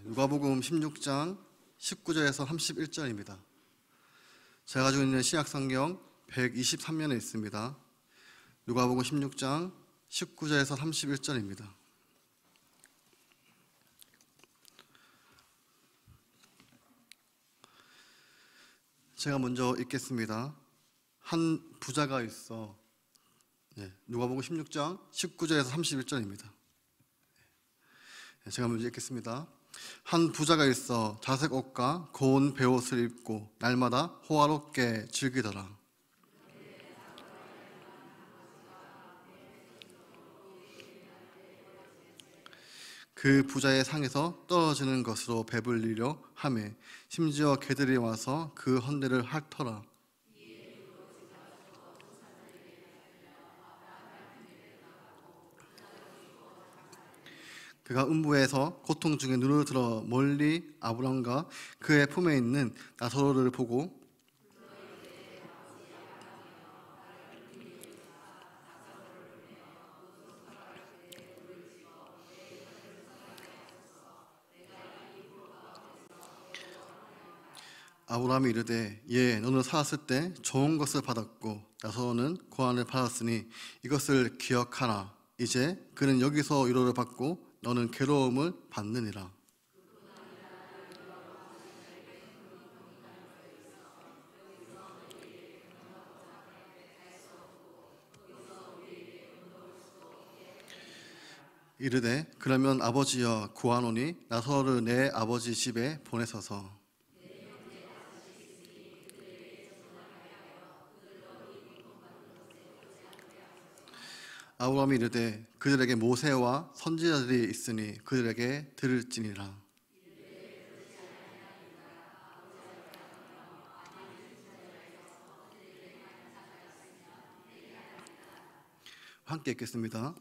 누가복음 16장 19절에서 31절입니다. 제가 가지고 있는 신약성경 123면에 있습니다. 누가복음 16장 19절에서 31절입니다. 제가 먼저 읽겠습니다. 한 부자가 있어. 누가복음 16장 19절에서 31절입니다. 제가 먼저 읽겠습니다. 한 부자가 있어 자색 옷과 고운 베옷을 입고 날마다 호화롭게 즐기더라. 그 부자의 상에서 떨어지는 것으로 배불리려 하매 심지어 개들이 와서 그 헌대를 핥더라. 그가 음부에서 고통 중에 눈을 들어 멀리 아브람과 그의 품에 있는 나사로를 보고 아브람이 이르되 너는 살았을 때 좋은 것을 받았고 나사로는 고난을 받았으니 이것을 기억하라. 이제 그는 여기서 위로를 받고 너는 괴로움을 받느니라. 이르되 그러면 아버지여 구하노니 나사로를 내 아버지 집에 보내소서. 아브람이 이르되 그들에게 모세와 선지자들이 있으니 그들에게 들을지니라. 함께 읽겠습니다.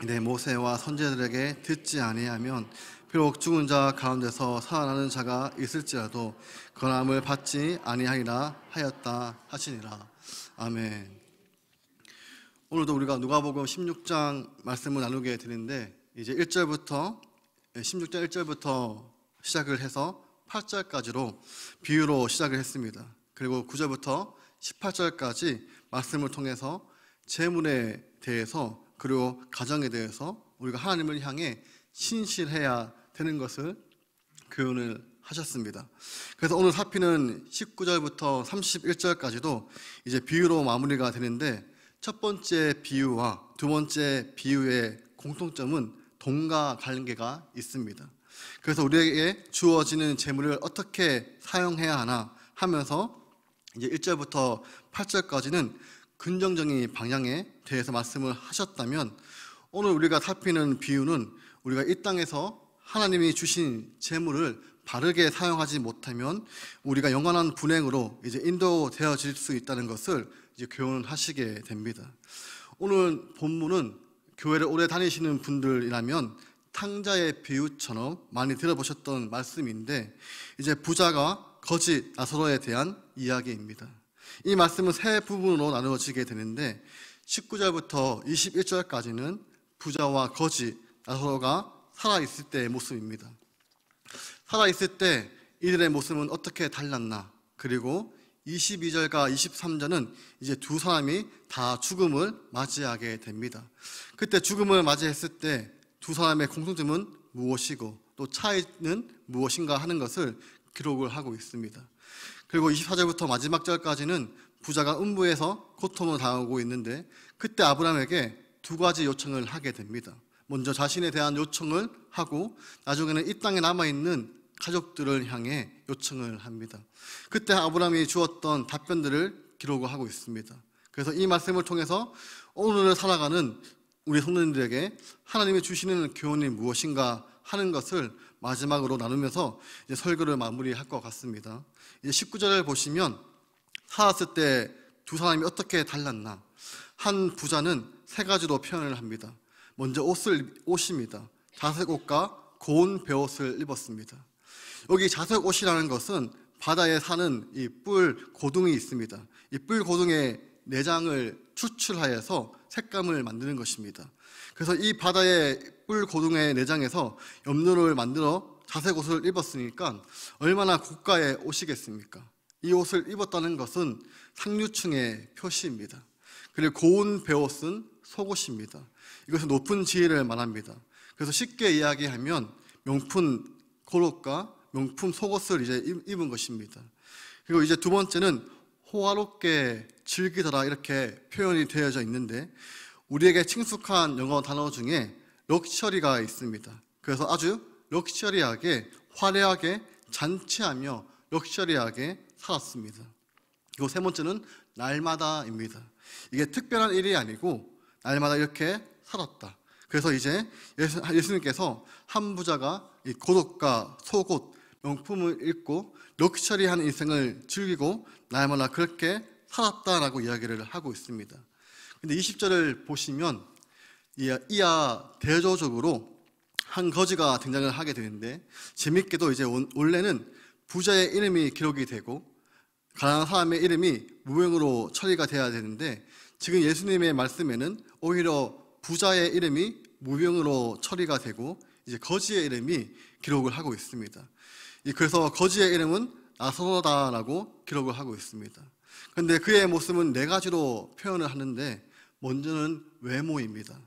내 모세와 선지자들에게 듣지 아니하면 비록 죽은 자 가운데서 살아나는 자가 있을지라도 권함을 받지 아니하리라 하였다 하시니라. 아멘. 오늘도 우리가 누가복음 16장 말씀을 나누게 되는데 이제 16장 1절부터 시작을 해서 8절까지로 비유로 시작을 했습니다. 그리고 9절부터 18절까지 말씀을 통해서 재물에 대해서 그리고 가정에 대해서 우리가 하나님을 향해 신실해야 되는 것을 교훈을 하셨습니다. 그래서 오늘 살피는 19절부터 31절까지도 이제 비유로 마무리가 되는데 첫 번째 비유와 두 번째 비유의 공통점은 돈과 관계가 있습니다. 그래서 우리에게 주어지는 재물을 어떻게 사용해야 하나 하면서 이제 1절부터 8절까지는 긍정적인 방향에 대해서 말씀을 하셨다면 오늘 우리가 살피는 비유는 우리가 이 땅에서 하나님이 주신 재물을 바르게 사용하지 못하면 우리가 영원한 분행으로 이제 인도되어질 수 있다는 것을 이제 교훈하시게 됩니다. 오늘 본문은 교회를 오래 다니시는 분들이라면 탕자의 비유처럼 많이 들어보셨던 말씀인데 이제 부자가 거짓 나사로에 대한 이야기입니다. 이 말씀은 세 부분으로 나누어지게 되는데 19절부터 21절까지는 부자와 거짓 나사로가 살아있을 때의 모습입니다. 살아있을 때 이들의 모습은 어떻게 달랐나, 그리고 22절과 23절은 이제 두 사람이 다 죽음을 맞이하게 됩니다. 그때 죽음을 맞이했을 때 두 사람의 공통점은 무엇이고 또 차이는 무엇인가 하는 것을 기록을 하고 있습니다. 그리고 24절부터 마지막 절까지는 부자가 음부에서 고통을 당하고 있는데 그때 아브라함에게 두 가지 요청을 하게 됩니다. 먼저 자신에 대한 요청을 하고 나중에는 이 땅에 남아있는 가족들을 향해 요청을 합니다. 그때 아브라함이 주었던 답변들을 기록을 하고 있습니다. 그래서 이 말씀을 통해서 오늘을 살아가는 우리 성도님들에게 하나님이 주시는 교훈이 무엇인가 하는 것을 마지막으로 나누면서 이제 설교를 마무리할 것 같습니다. 이제 19절을 보시면 살았을 때 두 사람이 어떻게 달랐나. 한 부자는 세 가지로 표현을 합니다. 먼저 옷입니다. 자색 옷과 고운 베옷을 입었습니다. 여기 자색 옷이라는 것은 바다에 사는 이 뿔 고둥이 있습니다. 이 뿔 고둥의 내장을 추출하여서 색감을 만드는 것입니다. 그래서 이 바다의 뿔 고둥의 내장에서 염료를 만들어 자색 옷을 입었으니까 얼마나 고가의 옷이겠습니까? 이 옷을 입었다는 것은 상류층의 표시입니다. 그리고 고운 베옷은 속옷입니다. 이것은 높은 지위를 말합니다. 그래서 쉽게 이야기하면 명품 고옷과 명품 속옷을 이제 입은 것입니다. 그리고 이제 두 번째는 호화롭게 즐기더라 이렇게 표현이 되어져 있는데 우리에게 친숙한 영어 단어 중에 럭셔리가 있습니다. 그래서 아주 럭셔리하게 화려하게 잔치하며 럭셔리하게 살았습니다. 그리고 세 번째는 날마다입니다. 이게 특별한 일이 아니고 날마다 이렇게 살았다. 그래서 이제 예수님께서 한 부자가 이 고옷과 속옷, 명품을 입고 럭셔리한 인생을 즐기고 날마다 그렇게 살았다라고 이야기를 하고 있습니다. 근데 20절을 보시면 이하 대조적으로 한 거지가 등장을 하게 되는데 재밌게도 이제 원래는 부자의 이름이 기록이 되고 가난한 사람의 이름이 무명으로 처리가 돼야 되는데 지금 예수님의 말씀에는 오히려 부자의 이름이 무명으로 처리가 되고 이제 거지의 이름이 기록을 하고 있습니다. 그래서 거지의 이름은 나사로다라고 기록을 하고 있습니다. 그런데 그의 모습은 네 가지로 표현을 하는데 먼저는 외모입니다.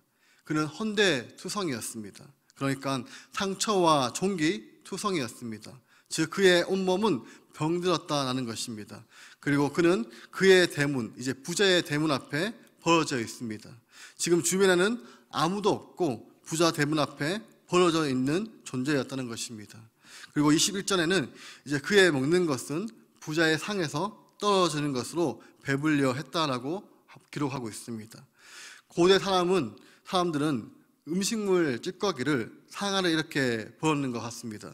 그는 헌데투성이었습니다. 그러니까 상처와 종기 투성이었습니다. 즉 그의 온몸은 병들었다라는 것입니다. 그리고 그는 그의 대문, 이제 부자의 대문 앞에 벌어져 있습니다. 지금 주변에는 아무도 없고 부자 대문 앞에 벌어져 있는 존재였다는 것입니다. 그리고 21절에는 이제 그의 먹는 것은 부자의 상에서 떨어지는 것으로 배불려 했다라고 기록하고 있습니다. 고대 사람들은 음식물 찌꺼기를 상 아래 이렇게 버리는 것 같습니다.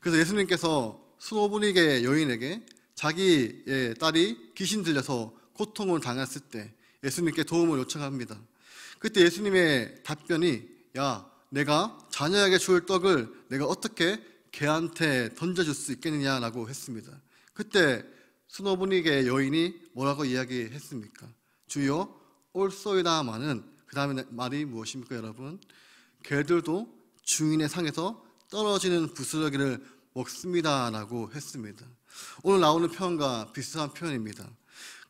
그래서 예수님께서 수노부니게 여인에게 자기의 딸이 귀신 들려서 고통을 당했을 때 예수님께 도움을 요청합니다. 그때 예수님의 답변이 야, 내가 자녀에게 줄 떡을 내가 어떻게 걔한테 던져줄 수 있겠느냐라고 했습니다. 그때 수노부니게 여인이 뭐라고 이야기했습니까? 주여 올소이다마는 그 다음에 말이 무엇입니까 여러분? 개들도 주인의 상에서 떨어지는 부스러기를 먹습니다라고 했습니다. 오늘 나오는 표현과 비슷한 표현입니다.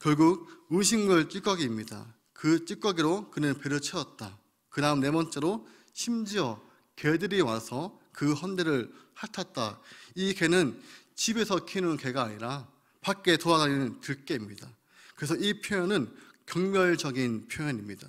결국 음식물 찌꺼기입니다. 그 찌꺼기로 그는 배를 채웠다. 그 다음 네 번째로 심지어 개들이 와서 그 헌대를 핥았다. 이 개는 집에서 키우는 개가 아니라 밖에 돌아다니는 들개입니다. 그래서 이 표현은 경멸적인 표현입니다.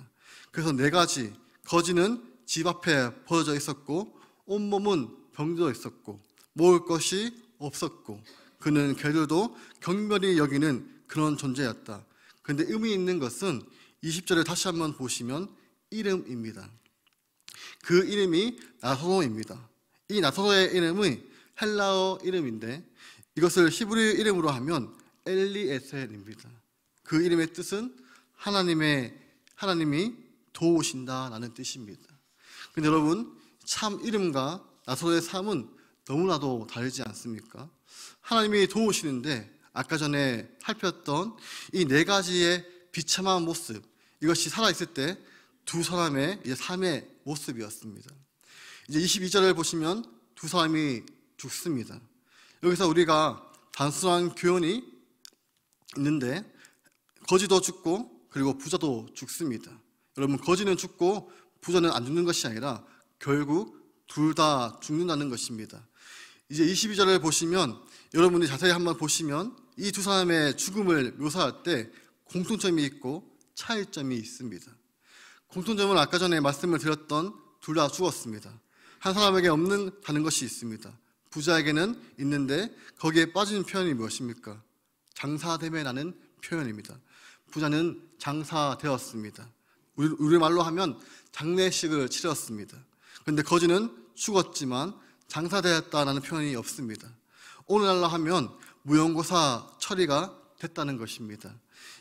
그래서 네 가지, 거지는 집 앞에 벌어져 있었고 온몸은 병들어 있었고 먹을 것이 없었고 그는 개들도 경멸히 여기는 그런 존재였다. 그런데 의미 있는 것은 20절을 다시 한번 보시면 이름입니다. 그 이름이 나사로입니다. 이 나사로의 이름은 헬라어 이름인데 이것을 히브리 이름으로 하면 엘리에셀입니다. 그 이름의 뜻은 하나님이 도우신다라는 뜻입니다. 근데 여러분 참 이름과 나사로의 삶은 너무나도 다르지 않습니까? 하나님이 도우시는데 아까 전에 살폈던 이 네 가지의 비참한 모습 이것이 살아있을 때 두 사람의 삶의 모습이었습니다. 이제 22절을 보시면 두 사람이 죽습니다. 여기서 우리가 단순한 교훈이 있는데 거지도 죽고 그리고 부자도 죽습니다. 여러분 거지는 죽고 부자는 안 죽는 것이 아니라 결국 둘 다 죽는다는 것입니다. 이제 22절을 보시면 여러분이 자세히 한번 보시면 이 두 사람의 죽음을 묘사할 때 공통점이 있고 차이점이 있습니다. 공통점은 아까 전에 말씀을 드렸던 둘 다 죽었습니다. 한 사람에게 없는 것이 있습니다. 부자에게는 있는데 거기에 빠진 표현이 무엇입니까? 장사되매라는 표현입니다. 부자는 장사되었습니다. 우리말로 하면 장례식을 치렀습니다. 그런데 거지는 죽었지만 장사되었다라는 표현이 없습니다. 오늘날로 하면 무용고사 처리가 됐다는 것입니다.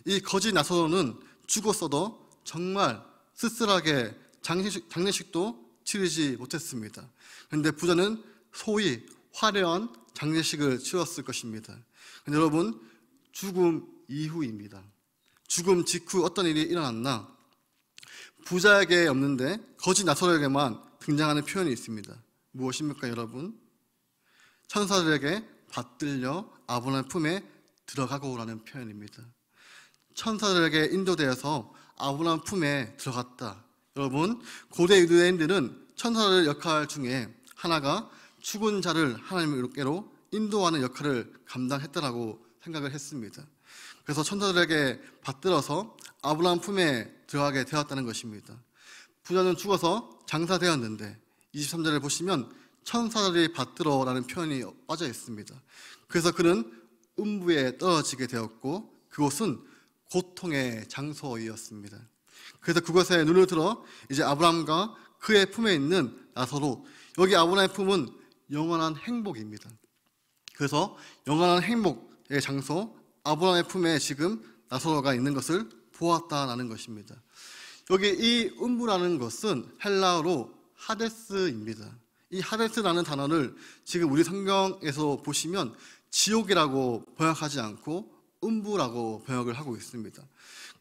이 거지 나사로는 죽었어도 정말 쓸쓸하게 장례식도 치르지 못했습니다. 그런데 부자는 소위 화려한 장례식을 치렀을 것입니다. 그런데 여러분 죽음 이후입니다. 죽음 직후 어떤 일이 일어났나? 부자에게 없는데 거지 나사로에게만 등장하는 표현이 있습니다. 무엇입니까 여러분? 천사들에게 받들려 아브라함 품에 들어가고라는 표현입니다. 천사들에게 인도되어서 아브라함 품에 들어갔다. 여러분, 고대 유대인들은 천사들 역할 중에 하나가 죽은 자를 하나님께로 인도하는 역할을 감당했다라고 생각을 했습니다. 그래서 천사들에게 받들어서 아브라함 품에 들어가게 되었다는 것입니다. 부자는 죽어서 장사되었는데 23절을 보시면 천사들이 받들어라는 표현이 빠져 있습니다. 그래서 그는 음부에 떨어지게 되었고 그곳은 고통의 장소이었습니다. 그래서 그것에 눈을 들어 이제 아브라함과 그의 품에 있는 나사로, 여기 아브라함의 품은 영원한 행복입니다. 그래서 영원한 행복의 장소 아브라함의 품에 지금 나사로가 있는 것을 보았다라는 것입니다. 여기 이 음부라는 것은 헬라어로 하데스입니다. 이 하데스라는 단어를 지금 우리 성경에서 보시면 지옥이라고 번역하지 않고 음부라고 번역을 하고 있습니다.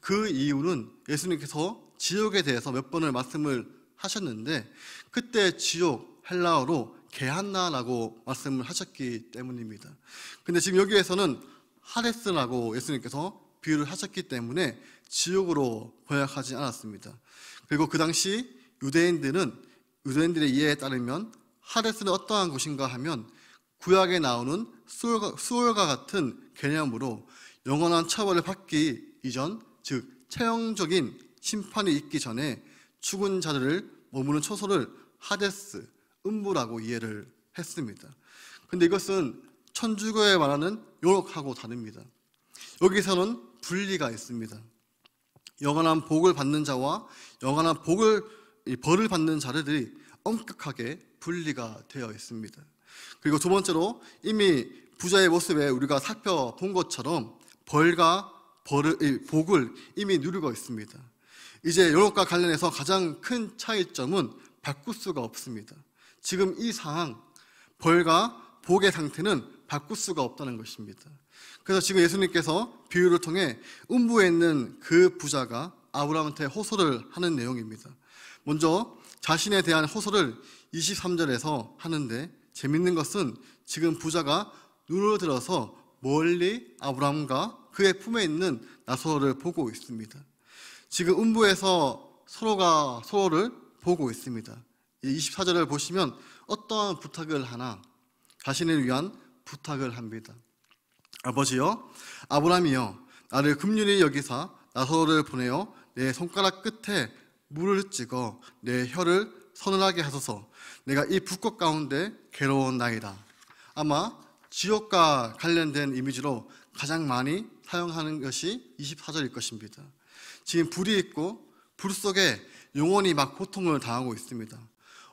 그 이유는 예수님께서 지옥에 대해서 몇 번을 말씀을 하셨는데 그때 지옥 헬라어로 게한나라고 말씀을 하셨기 때문입니다. 근데 지금 여기에서는 하데스라고 예수님께서 비유를 하셨기 때문에 지옥으로 번역하지 않았습니다. 그리고 그 당시 유대인들의 이해에 따르면 하데스는 어떠한 곳인가 하면 구약에 나오는 수월과 같은 개념으로 영원한 처벌을 받기 이전, 즉 최종적인 심판이 있기 전에 죽은 자들을 머무는 처소를 하데스, 음부라고 이해를 했습니다. 근데 이것은 천주교에 말하는 요록하고 다릅니다. 여기서는 분리가 있습니다. 영원한 복을 받는 자와 영원한 벌을 받는 자들이 엄격하게 분리가 되어 있습니다. 그리고 두 번째로 이미 부자의 모습에 우리가 살펴본 것처럼 복을 이미 누리고 있습니다. 이제 요록과 관련해서 가장 큰 차이점은 바꿀 수가 없습니다. 지금 이 상황, 벌과 복의 상태는 바꿀 수가 없다는 것입니다. 그래서 지금 예수님께서 비유를 통해 음부에 있는 그 부자가 아브라함한테 호소를 하는 내용입니다. 먼저 자신에 대한 호소를 23절에서 하는데 재밌는 것은 지금 부자가 눈을 들어서 멀리 아브라함과 그의 품에 있는 나사로를 보고 있습니다. 지금 음부에서 서로가 서로를 보고 있습니다. 24절을 보시면 어떠한 부탁을 하나 자신을 위한 부탁을 합니다. 아버지여, 아브라함이여, 나를 긍휼히 여기사 나사로를 보내어 내 손가락 끝에 물을 찍어 내 혀를 서늘하게 하소서. 내가 이 불꽃 가운데 괴로웠나이다. 아마 지옥과 관련된 이미지로 가장 많이 사용하는 것이 24절일 것입니다. 지금 불이 있고 불 속에 영혼이 막 고통을 당하고 있습니다.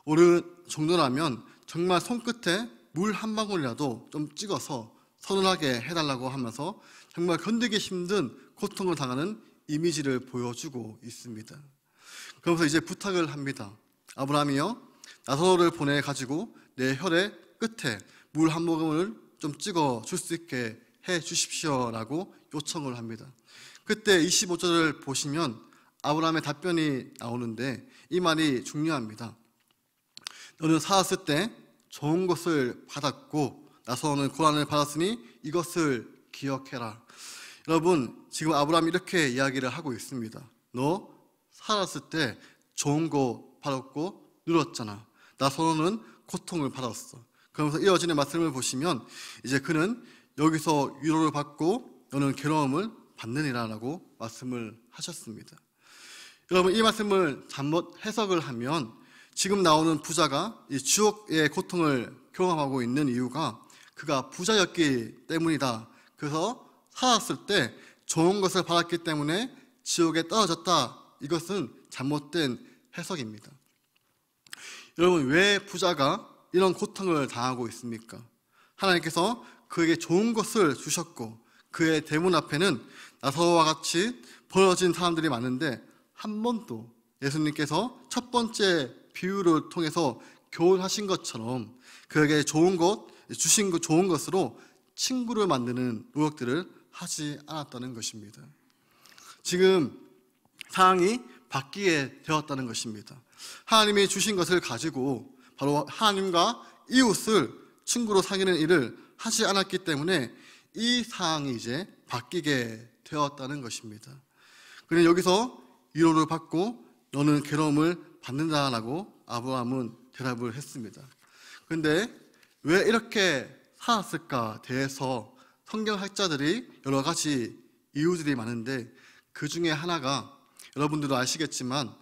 어느 정도라면 정말 손끝에 물 한 방울이라도 좀 찍어서 서늘하게 해달라고 하면서 정말 견디기 힘든 고통을 당하는 이미지를 보여주고 있습니다. 그러면서 이제 부탁을 합니다. 아브라함이여, 나사로를 보내가지고 내 혈의 끝에 물 한 모금을 좀 찍어 줄 수 있게 해 주십시오라고 요청을 합니다. 그때 25절을 보시면 아브라함의 답변이 나오는데 이 말이 중요합니다. 너는 살았을 때 좋은 것을 받았고 나사로는 고난을 받았으니 이것을 기억해라. 여러분, 지금 아브라함이 이렇게 이야기를 하고 있습니다. 너 살았을 때 좋은 거 받았고 누렸잖아. 나사로는 고통을 받았어. 그러면서 이어지는 말씀을 보시면 이제 그는 여기서 위로를 받고 너는 괴로움을 받느니라라고 말씀을 하셨습니다. 여러분, 이 말씀을 잘못 해석을 하면 지금 나오는 부자가 이 지옥의 고통을 경험하고 있는 이유가 그가 부자였기 때문이다. 그래서 살았을 때 좋은 것을 받았기 때문에 지옥에 떨어졌다. 이것은 잘못된 해석입니다. 여러분, 왜 부자가 이런 고통을 당하고 있습니까? 하나님께서 그에게 좋은 것을 주셨고 그의 대문 앞에는 나사로와 같이 벌어진 사람들이 많은데 한 번도 예수님께서 첫 번째 비유를 통해서 교훈하신 것처럼 그에게 좋은 것, 주신 그 좋은 것으로 친구를 만드는 노력들을 하지 않았다는 것입니다. 지금 상황이 바뀌게 되었다는 것입니다. 하나님이 주신 것을 가지고 바로 하나님과 이웃을 친구로 사귀는 일을 하지 않았기 때문에 이 상황이 이제 바뀌게 되었다는 것입니다. 그런데 여기서 위로를 받고 너는 괴로움을 받는다라고 아브라함은 대답을 했습니다. 그런데 왜 이렇게 살았을까 대해서 성경학자들이 여러 가지 이유들이 많은데, 그 중에 하나가 여러분들도 아시겠지만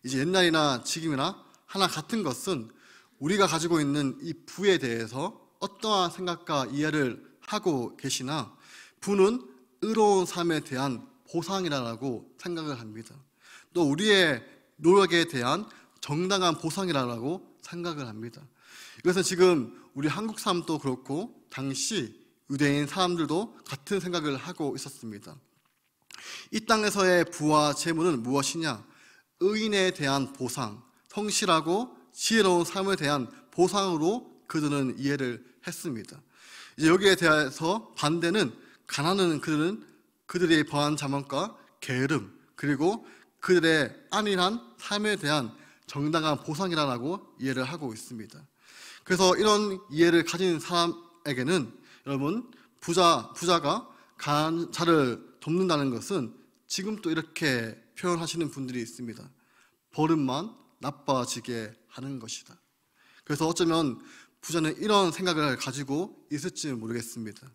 이제 옛날이나 지금이나 하나 같은 것은 우리가 가지고 있는 이 부에 대해서 어떠한 생각과 이해를 하고 계시나, 부는 의로운 삶에 대한 보상이라고 생각을 합니다. 또 우리의 노력에 대한 정당한 보상이라고 생각을 합니다. 이것은 지금 우리 한국 사람도 그렇고 당시 유대인 사람들도 같은 생각을 하고 있었습니다. 이 땅에서의 부와 재물은 무엇이냐? 의인에 대한 보상, 성실하고 지혜로운 삶에 대한 보상으로 그들은 이해를 했습니다. 이제 여기에 대해서 반대는 가난한 그들의 범한 자만과 게으름, 그리고 그들의 안일한 삶에 대한 정당한 보상이라고 이해를 하고 있습니다. 그래서 이런 이해를 가진 사람에게는 여러분, 부자가 가난한 자를 돕는다는 것은 지금 또 이렇게 표현하시는 분들이 있습니다. 버릇만 나빠지게 하는 것이다. 그래서 어쩌면 부자는 이런 생각을 가지고 있을지 모르겠습니다.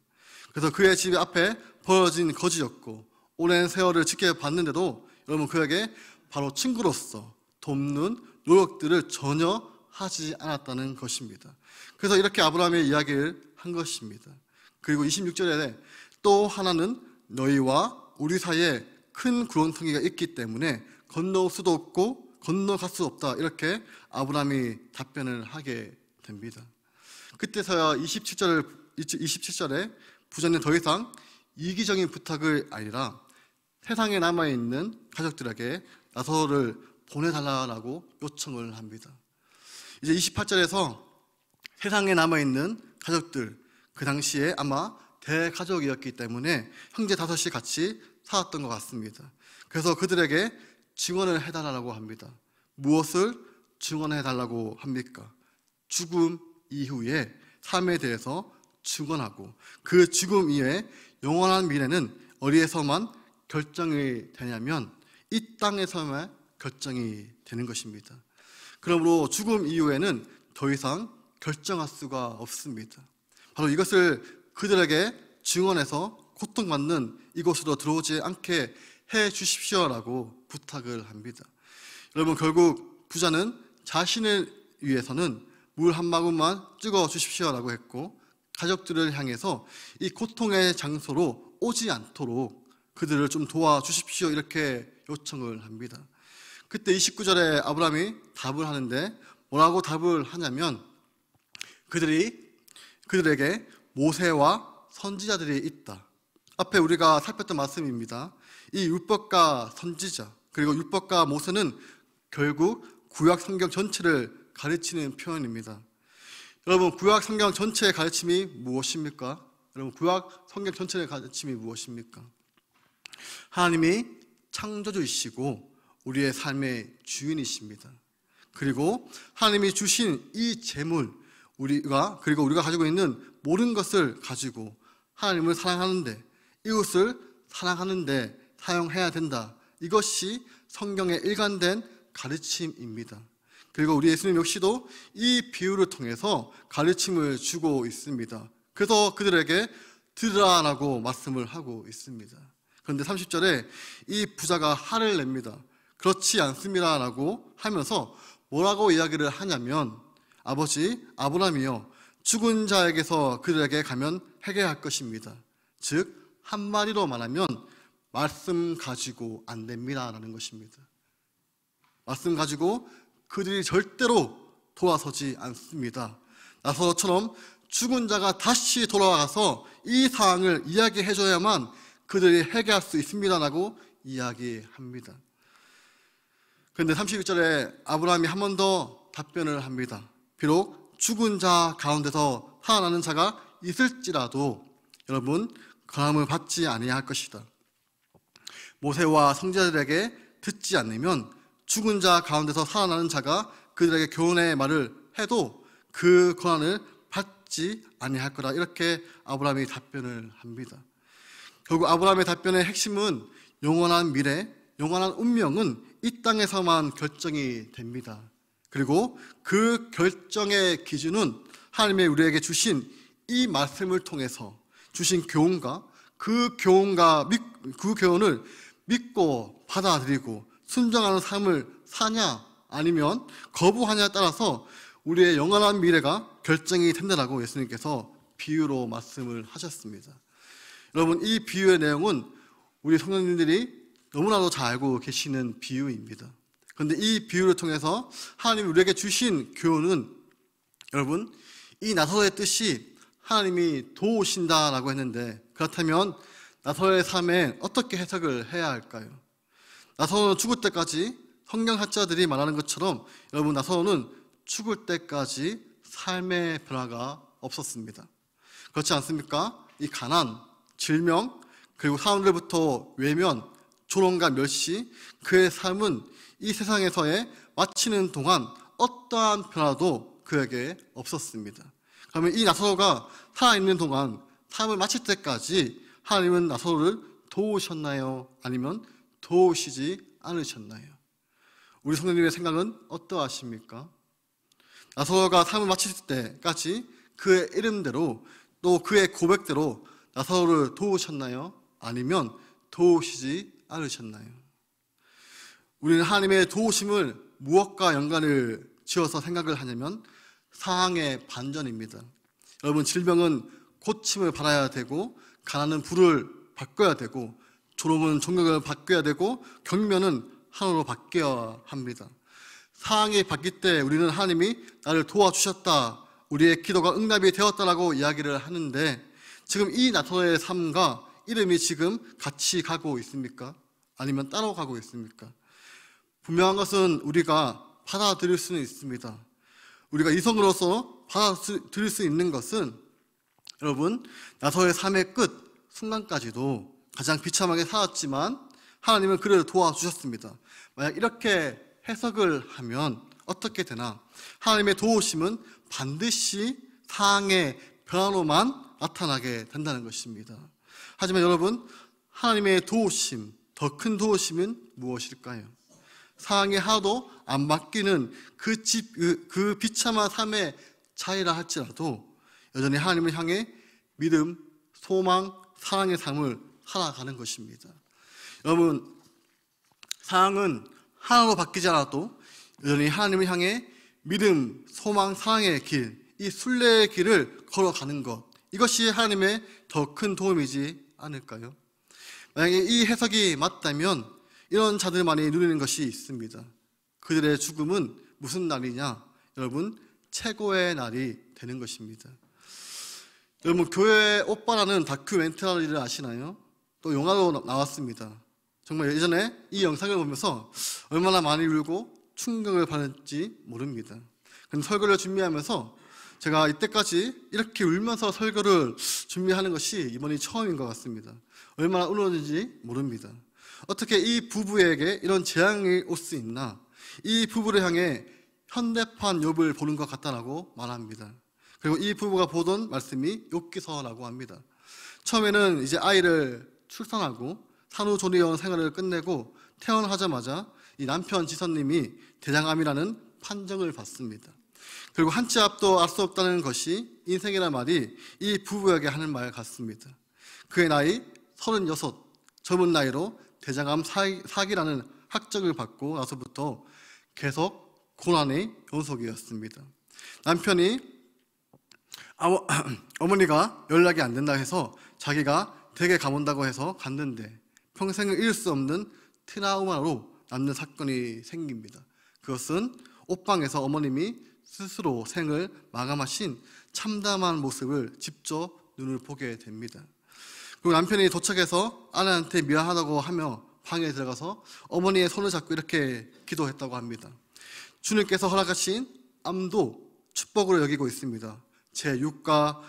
그래서 그의 집 앞에 버려진 거지였고 오랜 세월을 지켜봤는데도 여러분, 그에게 바로 친구로서 돕는 노력들을 전혀 하지 않았다는 것입니다. 그래서 이렇게 아브라함의 이야기를 한 것입니다. 그리고 26절에 또 하나는 너희와 우리 사이에 큰 구렁텅이가 있기 때문에 건너올 수도 없고 건너갈 수 없다, 이렇게 아브라함이 답변을 하게 됩니다. 그때서야 27절에 부자는 더 이상 이기적인 부탁을 아니라 세상에 남아있는 가족들에게 나서를 보내달라고 요청을 합니다. 이제 28절에서 세상에 남아있는 가족들, 그 당시에 아마 대가족이었기 때문에 형제 5이 같이 살았던 것 같습니다. 그래서 그들에게 증언을 해달라고 합니다. 무엇을 증언해달라고 합니까? 죽음 이후의 삶에 대해서 증언하고, 그 죽음 이후에 영원한 미래는 어디에서만 결정이 되냐면 이 땅에서만 결정이 되는 것입니다. 그러므로 죽음 이후에는 더 이상 결정할 수가 없습니다. 바로 이것을 그들에게 증언해서 고통받는 이곳으로 들어오지 않게 해 주십시오라고 부탁을 합니다. 여러분, 결국 부자는 자신을 위해서는 물 한 모금만 찍어 주십시오라고 했고, 가족들을 향해서 이 고통의 장소로 오지 않도록 그들을 좀 도와주십시오, 이렇게 요청을 합니다. 그때 29절에 아브라함이 답을 하는데 뭐라고 답을 하냐면, 그들에게 모세와 선지자들이 있다. 앞에 우리가 살폈던 말씀입니다. 이 율법과 선지자, 그리고 율법과 모세는 결국 구약 성경 전체를 가르치는 표현입니다. 여러분, 구약 성경 전체의 가르침이 무엇입니까? 여러분, 구약 성경 전체의 가르침이 무엇입니까? 하나님이 창조주이시고 우리의 삶의 주인이십니다. 그리고 하나님이 주신 이 재물, 우리가 가지고 있는 모든 것을 가지고 하나님을 사랑하는데, 이웃을 사랑하는데 사용해야 된다. 이것이 성경의 일관된 가르침입니다. 그리고 우리 예수님 역시도 이 비유를 통해서 가르침을 주고 있습니다. 그래서 그들에게 들으라라고 말씀을 하고 있습니다. 그런데 30절에 이 부자가 화를 냅니다. 그렇지 않습니다 라고 하면서 뭐라고 이야기를 하냐면, 아버지 아브라함이여, 죽은 자에게서 그들에게 가면 해결할 것입니다. 즉 한마디로 말하면 말씀 가지고 안 됩니다 라는 것입니다. 말씀 가지고 그들이 절대로 돌아서지 않습니다. 나사로처럼 죽은 자가 다시 돌아와서 이 상황을 이야기해줘야만 그들이 해결할 수 있습니다 라고 이야기합니다. 그런데 31절에 아브라함이 한 번 더 답변을 합니다. 비록 죽은 자 가운데서 살아나는 자가 있을지라도 여러분, 권함을 받지 아니할 것이다. 모세와 선지자들에게 듣지 않으면 죽은 자 가운데서 살아나는 자가 그들에게 교훈의 말을 해도 그 권한을 받지 아니할 거라, 이렇게 아브라함이 답변을 합니다. 결국 아브라함의 답변의 핵심은 영원한 미래, 영원한 운명은 이 땅에서만 결정이 됩니다. 그리고 그 결정의 기준은 하나님의 우리에게 주신 이 말씀을 통해서 주신 교훈과 그 교훈을 믿고 받아들이고 순종하는 삶을 사냐 아니면 거부하냐에 따라서 우리의 영원한 미래가 결정이 된다라고 예수님께서 비유로 말씀을 하셨습니다. 여러분, 이 비유의 내용은 우리 성도님들이 너무나도 잘 알고 계시는 비유입니다. 그런데 이 비유를 통해서 하나님이 우리에게 주신 교훈은, 여러분, 이 나사로의 뜻이 하나님이 도우신다라고 했는데, 그렇다면 나사로의 삶에 어떻게 해석을 해야 할까요? 나사로는 죽을 때까지, 성경학자들이 말하는 것처럼 여러분, 나사로는 죽을 때까지 삶의 변화가 없었습니다. 그렇지 않습니까? 이 가난, 질병, 그리고 사람들부터 외면, 조롱과 멸시, 그의 삶은 이 세상에서의 마치는 동안 어떠한 변화도 그에게 없었습니다. 그러면 이 나사로가 살아있는 동안 삶을 마칠 때까지 하나님은 나사로를 도우셨나요? 아니면 도우시지 않으셨나요? 우리 성도님의 생각은 어떠하십니까? 나사로가 삶을 마칠 때까지 그의 이름대로 또 그의 고백대로 나사로를 도우셨나요? 아니면 도우시지 않으셨나요? 우리는 하나님의 도우심을 무엇과 연관을 지어서 생각을 하냐면 상황의 반전입니다. 여러분, 질병은 고침을 받아야 되고, 가난은 부를 바꿔야 되고, 조롱은 존경을 바뀌어야 되고, 경면은 하나로 바뀌어야 합니다. 상황이 바뀔 때 우리는 하나님이 나를 도와주셨다, 우리의 기도가 응답이 되었다라고 이야기를 하는데, 지금 이 나사로의 삶과 이름이 지금 같이 가고 있습니까? 아니면 따로 가고 있습니까? 분명한 것은 우리가 받아들일 수는 있습니다. 우리가 이성으로서 받아들일 수 있는 것은, 여러분, 나사로의 삶의 끝 순간까지도 가장 비참하게 살았지만 하나님은 그를 도와주셨습니다. 만약 이렇게 해석을 하면 어떻게 되나? 하나님의 도우심은 반드시 상황의 변화로만 나타나게 된다는 것입니다. 하지만 여러분, 하나님의 도우심, 더 큰 도우심은 무엇일까요? 상황이 하나도 안 바뀌는 그 비참한 삶의 차이라 할지라도 여전히 하나님을 향해 믿음, 소망, 사랑의 삶을 살아가는 것입니다. 여러분, 상황은 하나로 바뀌지 않아도 여전히 하나님을 향해 믿음, 소망, 사랑의 길, 이 순례의 길을 걸어가는 것, 이것이 하나님의 더 큰 도움이지 않을까요? 만약에 이 해석이 맞다면 이런 자들만이 누리는 것이 있습니다. 그들의 죽음은 무슨 날이냐? 여러분, 최고의 날이 되는 것입니다. 여러분, 교회 오빠라는 다큐멘터리를 아시나요? 또 영화도 나왔습니다. 정말 예전에 이 영상을 보면서 얼마나 많이 울고 충격을 받을지 모릅니다. 근데 설교를 준비하면서 제가 이때까지 이렇게 울면서 설교를 준비하는 것이 이번이 처음인 것 같습니다. 얼마나 울었는지 모릅니다. 어떻게 이 부부에게 이런 재앙이 올 수 있나? 이 부부를 향해 현대판 욥을 보는 것 같다라고 말합니다. 그리고 이 부부가 보던 말씀이 욥기서라고 합니다. 처음에는 이제 아이를 출산하고 산후조리원 생활을 끝내고 퇴원하자마자 이 남편 지선님이 대장암이라는 판정을 받습니다. 그리고 한 치 앞도 알 수 없다는 것이 인생이란 말이 이 부부에게 하는 말 같습니다. 그의 나이 36, 젊은 나이로 대장암 4기라는 학적을 받고 나서부터 계속 고난의 연속이었습니다. 남편이 어머니가 연락이 안 된다 해서 자기가 댁에 가본다고 해서 갔는데 평생을 잊을 수 없는 트라우마로 남는 사건이 생깁니다. 그것은 옷방에서 어머님이 스스로 생을 마감하신 참담한 모습을 직접 눈을 보게 됩니다. 그리고 남편이 도착해서 아내한테 미안하다고 하며 방에 들어가서 어머니의 손을 잡고 이렇게 기도했다고 합니다. 주님께서 허락하신 암도 축복으로 여기고 있습니다. 제 육과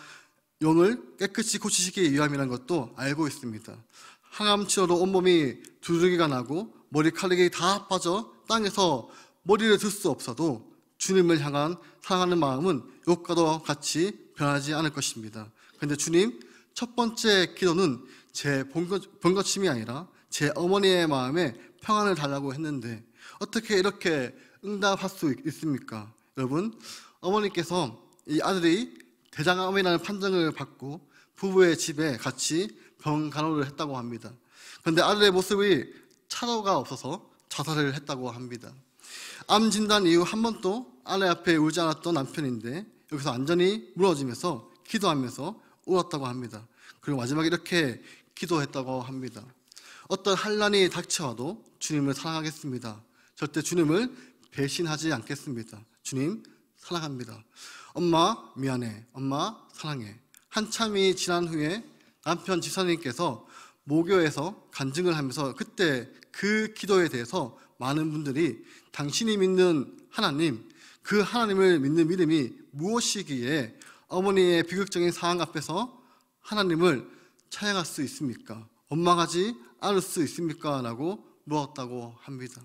영을 깨끗이 고치시기 위함이라는 것도 알고 있습니다. 항암 치료로 온몸이 두들기가 나고 머리카락이 다 빠져 땅에서 머리를 들 수 없어도 주님을 향한 사랑하는 마음은 욥과도 같이 변하지 않을 것입니다. 그런데 주님, 첫 번째 기도는 제 본거침이 아니라 제 어머니의 마음에 평안을 달라고 했는데 어떻게 이렇게 응답할 수 있습니까? 여러분, 어머니께서 이 아들이 대장암이라는 판정을 받고 부부의 집에 같이 병 간호를 했다고 합니다. 그런데 아들의 모습이 차도가 없어서 자살을 했다고 합니다. 암 진단 이후 한 번도 아내 앞에 울지 않았던 남편인데 여기서 완전히 무너지면서 기도하면서 울었다고 합니다. 그리고 마지막에 이렇게 기도했다고 합니다. 어떤 환난이 닥쳐와도 주님을 사랑하겠습니다. 절대 주님을 배신하지 않겠습니다. 주님 사랑합니다. 엄마 미안해. 엄마 사랑해. 한참이 지난 후에 남편 지사님께서 모교에서 간증을 하면서 그때 그 기도에 대해서 많은 분들이 당신이 믿는 하나님, 그 하나님을 믿는 믿음이 무엇이기에 어머니의 비극적인 상황 앞에서 하나님을 찬양할 수 있습니까? 원망하지 않을 수 있습니까? 라고 물었다고 합니다.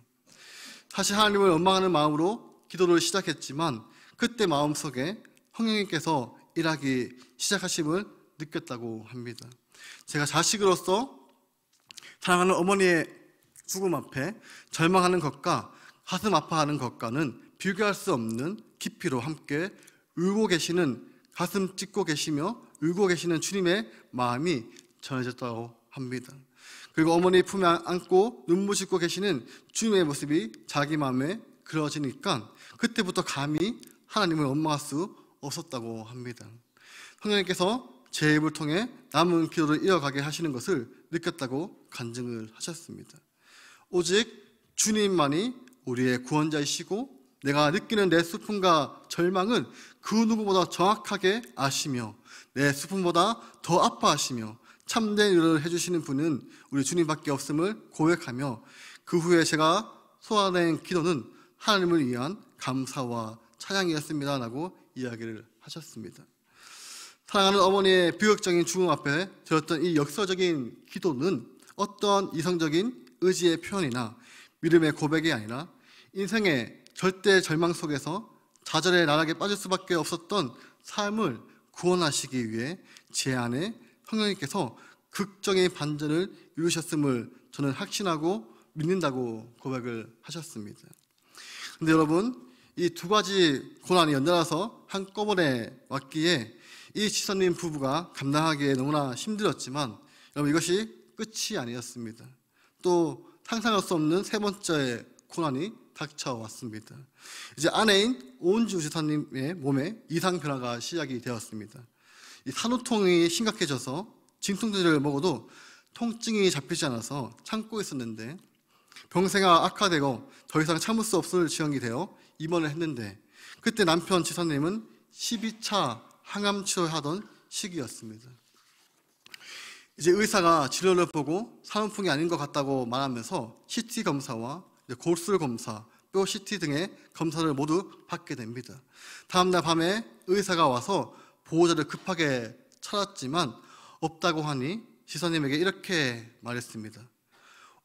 사실 하나님을 원망하는 마음으로 기도를 시작했지만 그때 마음속에 성령님께서 일하기 시작하심을 느꼈다고 합니다. 제가 자식으로서 사랑하는 어머니의 죽음 앞에 절망하는 것과 가슴 아파하는 것과는 비교할 수 없는 깊이로 함께 울고 계시는, 가슴 찢고 계시며 울고 계시는 주님의 마음이 전해졌다고 합니다. 그리고 어머니 품에 안고 눈물 짓고 계시는 주님의 모습이 자기 마음에 그려지니까 그때부터 감히 하나님을 원망할 수 없었다고 합니다. 성령님께서 제 입을 통해 남은 기도를 이어가게 하시는 것을 느꼈다고 간증을 하셨습니다. 오직 주님만이 우리의 구원자이시고 내가 느끼는 내 슬픔과 절망은 그 누구보다 정확하게 아시며 내 슬픔보다 더 아파하시며 참된 위로를 해주시는 분은 우리 주님밖에 없음을 고백하며 그 후에 제가 쏟아낸 기도는 하나님을 위한 감사와 찬양이었습니다 라고 이야기를 하셨습니다. 사랑하는 어머니의 비극적인 죽음 앞에 드렸던 이 역사적인 기도는 어떤 이성적인 의지의 표현이나 믿음의 고백이 아니라 인생의 절대 절망 속에서 좌절의 나락에 빠질 수밖에 없었던 삶을 구원하시기 위해 제 안에 성령님께서 극적인 반전을 이루셨음을 저는 확신하고 믿는다고 고백을 하셨습니다. 근데 여러분, 이 두 가지 고난이 연달아서 한꺼번에 왔기에 이 지사님 부부가 감당하기에 너무나 힘들었지만 여러분, 이것이 끝이 아니었습니다. 또 상상할 수 없는 세 번째 고난이 닥쳐왔습니다. 이제 아내인 오은주 지사님의 몸에 이상 변화가 시작이 되었습니다. 이 산후통이 심각해져서 진통제를 먹어도 통증이 잡히지 않아서 참고 있었는데 병세가 악화되고 더 이상 참을 수 없을 지경이 되어 입원을 했는데 그때 남편 지사님은 12차 항암 치료하던 시기였습니다. 이제 의사가 진료를 보고 산후풍이 아닌 것 같다고 말하면서 CT 검사와 골술 검사, 뼈 CT 등의 검사를 모두 받게 됩니다. 다음날 밤에 의사가 와서 보호자를 급하게 찾았지만 없다고 하니 지사님에게 이렇게 말했습니다.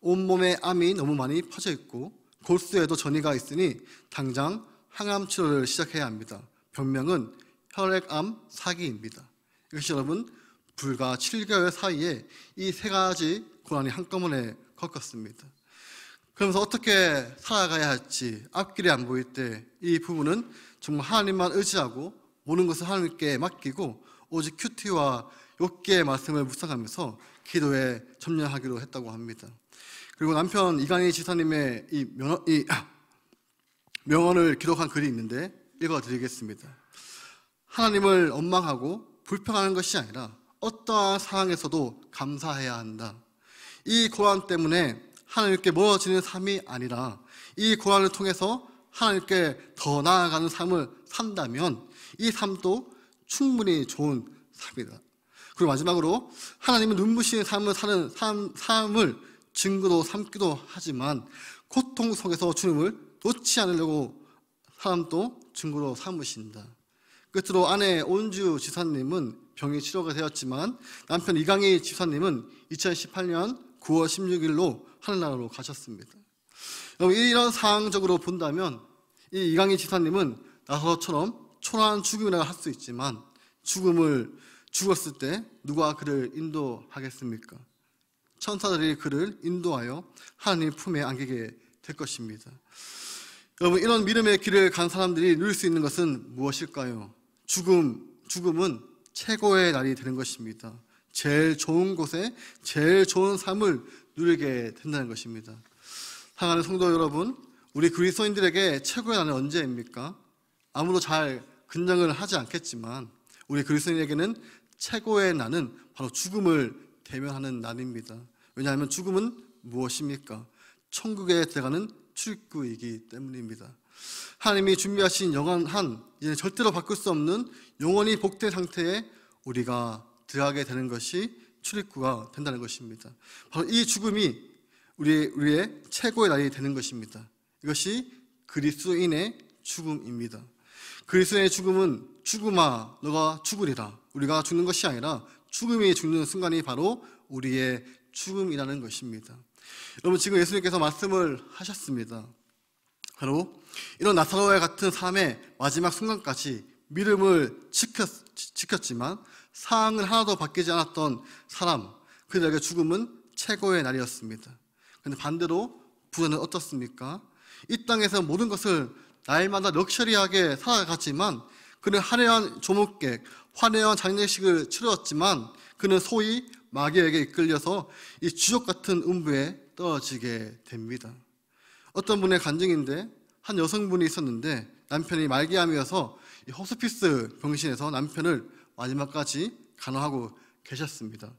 온몸에 암이 너무 많이 퍼져 있고 골수에도 전이가 있으니 당장 항암 치료를 시작해야 합니다. 병명은 혈액암 4기입니다. 이것이 여러분 불과 7개월 사이에 이 세 가지 고난이 한꺼번에 겪었습니다. 그러면서 어떻게 살아가야 할지 앞길이 안 보일 때 이 부부는 정말 하나님만 의지하고 모든 것을 하나님께 맡기고 오직 큐티와 욥기의 말씀을 묵상하면서 기도에 전념하기로 했다고 합니다. 그리고 남편 이강희 지사님의 이 명언을 기록한 글이 있는데 읽어드리겠습니다. 하나님을 원망하고 불평하는 것이 아니라 어떠한 상황에서도 감사해야 한다. 이 고난 때문에 하나님께 멀어지는 삶이 아니라 이 고난을 통해서 하나님께 더 나아가는 삶을 산다면 이 삶도 충분히 좋은 삶이다. 그리고 마지막으로 하나님은 눈부신 삶을 사는 삶을 증거로 삼기도 하지만 고통 속에서 주님을 놓지 않으려고 사람도 증거로 삼으신다. 끝으로 아내 온주 지사님은 병이 치료가 되었지만 남편 이강희 지사님은 2018년 9월 16일로 하늘나라로 가셨습니다. 여러분, 이런 상황적으로 본다면 이 이강희 지사님은 나서처럼 초라한 죽음이라고 할 수 있지만 죽었을 때 누가 그를 인도하겠습니까? 천사들이 그를 인도하여 하나님 품에 안기게 될 것입니다. 여러분, 이런 믿음의 길을 간 사람들이 누릴 수 있는 것은 무엇일까요? 죽음은 최고의 날이 되는 것입니다. 제일 좋은 곳에 제일 좋은 삶을 누리게 된다는 것입니다. 사랑하는 성도 여러분, 우리 그리스도인들에게 최고의 날은 언제입니까? 아무도 잘 근정을 하지 않겠지만 우리 그리스도인에게는 최고의 날은 바로 죽음을 대면하는 날입니다. 왜냐하면 죽음은 무엇입니까? 천국에 들어가는 출입구이기 때문입니다. 하나님이 준비하신 영원한, 이제 절대로 바꿀 수 없는 영원히 복된 상태에 우리가 들어가게 되는 것이 출입구가 된다는 것입니다. 바로 이 죽음이 우리의 최고의 날이 되는 것입니다. 이것이 그리스도인의 죽음입니다. 그리스도인의 죽음은 죽음아 너가 죽으리라, 우리가 죽는 것이 아니라 죽음이 죽는 순간이 바로 우리의 죽음이라는 것입니다. 여러분, 지금 예수님께서 말씀을 하셨습니다. 바로 이런 나사로와 같은 삶의 마지막 순간까지 믿음을 지켰지만 상황은 하나도 바뀌지 않았던 사람, 그들에게 죽음은 최고의 날이었습니다. 그런데 반대로 부자는 어떻습니까? 이 땅에서 모든 것을 날마다 럭셔리하게 살아갔지만 그는 화려한 조목객, 화려한 장례식을 치렀지만 그는 소위 마귀에게 이끌려서 이 주옥 같은 음부에 떨어지게 됩니다. 어떤 분의 간증인데, 한 여성분이 있었는데 남편이 말기암이어서 이 호스피스 병실에서 남편을 마지막까지 간호하고 계셨습니다.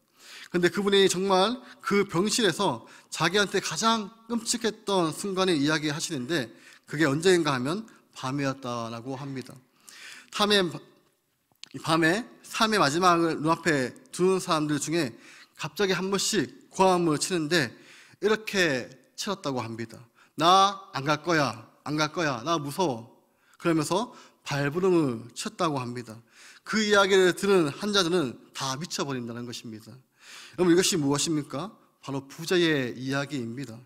그런데 그분이 정말 그 병실에서 자기한테 가장 끔찍했던 순간을 이야기하시는데 그게 언제인가 하면 밤이었다라고 합니다. 밤에 삶의 마지막을 눈앞에 두는 사람들 중에 갑자기 한 번씩 고함을 치는데 이렇게 치렀다고 합니다. 나 안 갈 거야, 안 갈 거야, 나 무서워. 그러면서 발버둥을 쳤다고 합니다. 그 이야기를 들은 환자들은 다 미쳐버린다는 것입니다. 여러분, 이것이 무엇입니까? 바로 부자의 이야기입니다.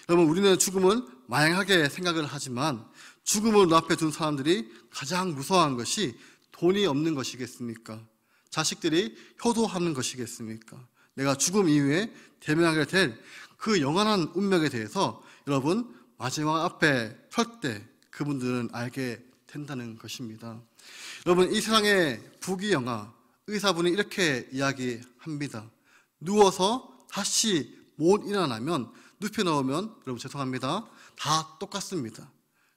여러분, 우리는 죽음을 망하게 생각을 하지만 죽음을 눈앞에 둔 사람들이 가장 무서워한 것이 돈이 없는 것이겠습니까? 자식들이 효도하는 것이겠습니까? 내가 죽음 이후에 대면하게 될 그 영원한 운명에 대해서 여러분, 마지막 앞에 설 때 그분들은 알게 된다는 것입니다. 여러분, 이 세상의 부귀영화, 의사분이 이렇게 이야기합니다. 누워서 다시 못 일어나면, 눕혀놓으면 여러분 죄송합니다, 다 똑같습니다.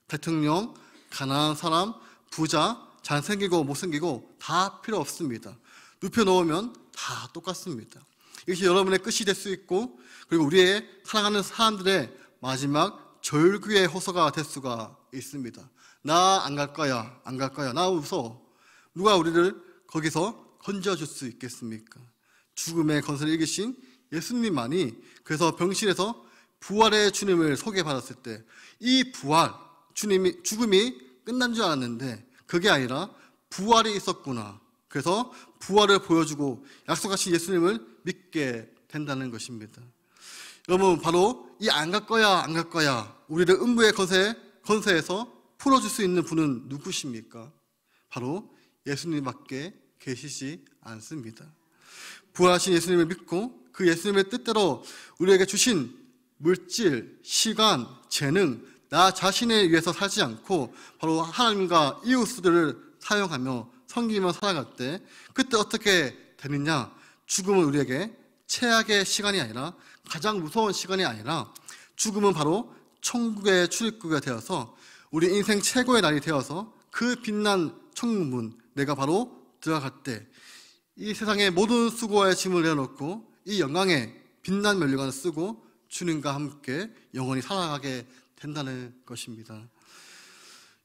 대통령, 가난한 사람, 부자, 잘생기고 못생기고 다 필요 없습니다. 눕혀놓으면 다 똑같습니다. 이것이 여러분의 끝이 될 수 있고, 그리고 우리의 사랑하는 사람들의 마지막 절규의 호소가 될 수가 있습니다. 나 안 갈 거야, 안 갈 거야, 나 무서워. 누가 우리를 거기서 건져줄 수 있겠습니까? 죽음의 건설을 이기신 예수님만이, 그래서 병실에서 부활의 주님을 소개받았을 때 이 부활, 죽음이 끝난 줄 알았는데 그게 아니라 부활이 있었구나. 그래서 부활을 보여주고 약속하신 예수님을 믿게 된다는 것입니다. 여러분, 바로 이 안 갈 거야, 안 갈 거야, 우리를 음부의 건세에서 풀어줄 수 있는 분은 누구십니까? 바로 예수님밖에 계시지 않습니다. 부활하신 예수님을 믿고 그 예수님의 뜻대로 우리에게 주신 물질, 시간, 재능, 나 자신을 위해서 살지 않고 바로 하나님과 이웃들을 사용하며 섬기며 살아갈 때 그때 어떻게 되느냐? 죽음은 우리에게 최악의 시간이 아니라, 가장 무서운 시간이 아니라, 죽음은 바로 천국의 출입구가 되어서 우리 인생 최고의 날이 되어서 그 빛난 천국문, 내가 바로 들어갈 때 이 세상의 모든 수고의 짐을 내려놓고 이 영광의 빛난 면류관을 쓰고 주님과 함께 영원히 살아가게 된다는 것입니다.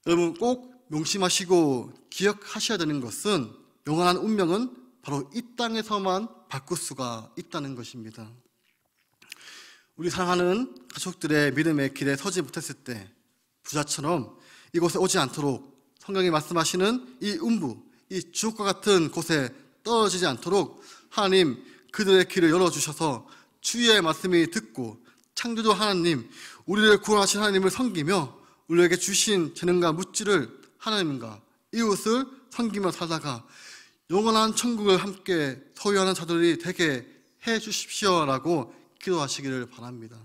여러분, 꼭 명심하시고 기억하셔야 되는 것은 영원한 운명은 바로 이 땅에서만 바꿀 수가 있다는 것입니다. 우리 사랑하는 가족들의 믿음의 길에 서지 못했을 때 부자처럼 이곳에 오지 않도록 성경이 말씀하시는 이 음부, 이 지옥과 같은 곳에 떨어지지 않도록 하나님 그들의 길을 열어주셔서 주의 말씀이 듣고 창조주 하나님, 우리를 구원하신 하나님을 섬기며 우리에게 주신 재능과 물질을 하나님과 이웃을 섬기며 살다가 영원한 천국을 함께 소유하는 자들이 되게 해 주십시오라고 기도하시기를 바랍니다.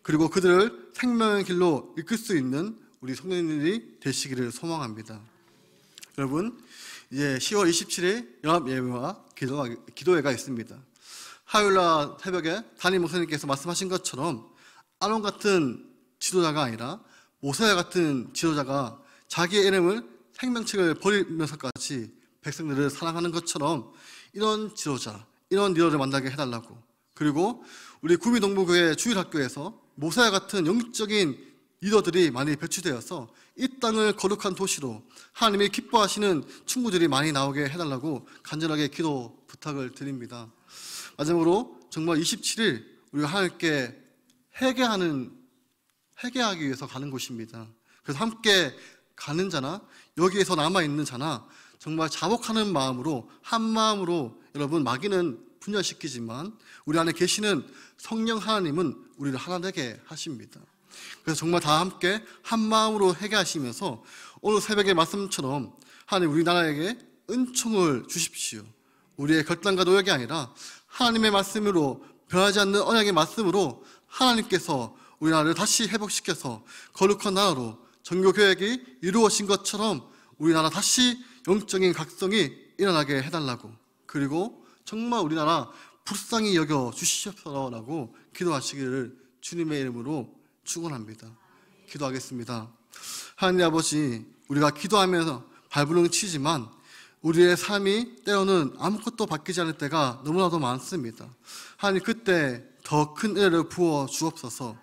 그리고 그들을 생명의 길로 이끌 수 있는 우리 성도님들이 되시기를 소망합니다. 여러분, 이제 10월 27일 연합예배와 기도회가 있습니다. 화요일날 새벽에 담임 목사님께서 말씀하신 것처럼 아론 같은 지도자가 아니라 모세 같은 지도자가 자기의 이름을 생명책을 버리면서까지 백성들을 사랑하는 것처럼 이런 지도자, 이런 리더를 만나게 해달라고, 그리고 우리 구미동부교회 주일학교에서 모세 같은 영적인 리더들이 많이 배출되어서 이 땅을 거룩한 도시로 하나님이 기뻐하시는 친구들이 많이 나오게 해달라고 간절하게 기도 부탁을 드립니다. 마지막으로 정말 27일 우리가 하나님께 회개하기 위해서 가는 곳입니다. 그래서 함께 가는 자나 여기에서 남아있는 자나 정말 자복하는 마음으로, 한 마음으로, 여러분, 마귀는 분열시키지만 우리 안에 계시는 성령 하나님은 우리를 하나 되게 하십니다. 그래서 정말 다 함께 한 마음으로 회개하시면서 오늘 새벽의 말씀처럼 하나님 우리나라에게 은총을 주십시오. 우리의 결단과 노력이 아니라 하나님의 말씀으로, 변하지 않는 언약의 말씀으로 하나님께서 우리나라를 다시 회복시켜서 거룩한 나라로 정교교획이 이루어진 것처럼 우리나라 다시 영적인 각성이 일어나게 해달라고, 그리고 정말 우리나라 불쌍히 여겨 주시옵소서라고 기도하시기를 주님의 이름으로 축원합니다. 기도하겠습니다. 하나님 아버지, 우리가 기도하면서 발버둥 치지만 우리의 삶이 때로는 아무것도 바뀌지 않을 때가 너무나도 많습니다. 하나님, 그때 더 큰 은혜를 부어 주옵소서.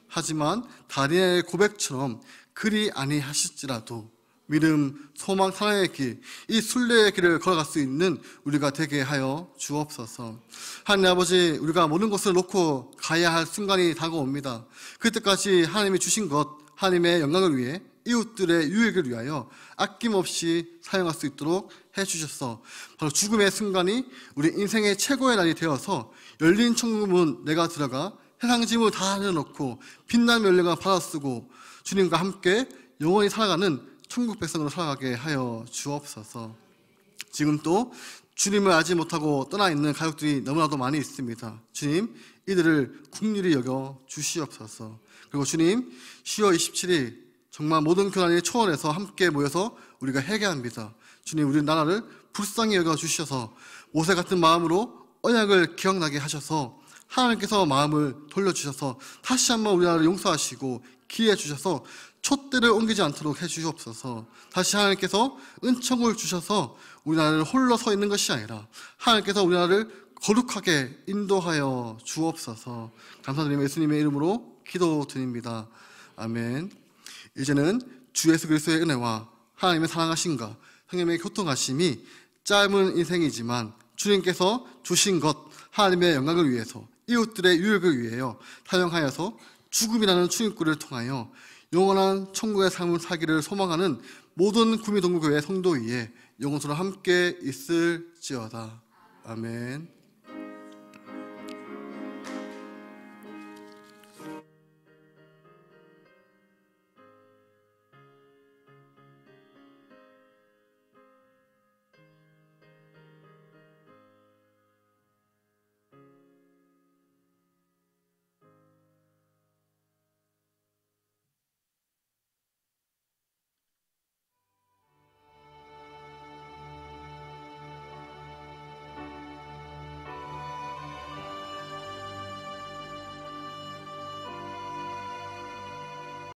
하지만 다니엘의 고백처럼 그리 아니하실지라도 믿음, 소망, 사랑의 길, 이 순례의 길을 걸어갈 수 있는 우리가 되게 하여 주옵소서. 하나님 아버지, 우리가 모든 것을 놓고 가야 할 순간이 다가옵니다. 그때까지 하나님이 주신 것, 하나님의 영광을 위해, 이웃들의 유익을 위하여 아낌없이 사용할 수 있도록 해주셔서 바로 죽음의 순간이 우리 인생의 최고의 날이 되어서 열린 천국문 내가 들어가 세상 짐을 다 내려놓고 빛나는 열매가 받아쓰고 주님과 함께 영원히 살아가는 천국 백성으로 살아가게 하여 주옵소서. 지금 또 주님을 알지 못하고 떠나 있는 가족들이 너무나도 많이 있습니다. 주님, 이들을 긍휼히 여겨 주시옵소서. 그리고 주님, 10월 27일 정말 모든 교단의 초원에서 함께 모여서 우리가 회개합니다. 주님, 우리 나라를 불쌍히 여겨 주셔서 모세 같은 마음으로 언약을 기억나게 하셔서 하나님께서 마음을 돌려주셔서 다시 한번 우리나라를 용서하시고 기회 주셔서 촛대를 옮기지 않도록 해주시옵소서. 다시 하나님께서 은총을 주셔서 우리나라를 홀로 서 있는 것이 아니라 하나님께서 우리나라를 거룩하게 인도하여 주옵소서. 감사드리며 예수님의 이름으로 기도드립니다. 아멘. 이제는 주 예수 그리스도의 은혜와 하나님의 사랑하심과 성령의 교통하심이 짧은 인생이지만 주님께서 주신 것, 하나님의 영광을 위해서, 이웃들의 유익을 위하여 사용하여서 죽음이라는 출입구를 통하여 영원한 천국의 삶을 살기를 소망하는 모든 구미동부교회 성도 위에 영원토록 함께 있을지어다. 아멘.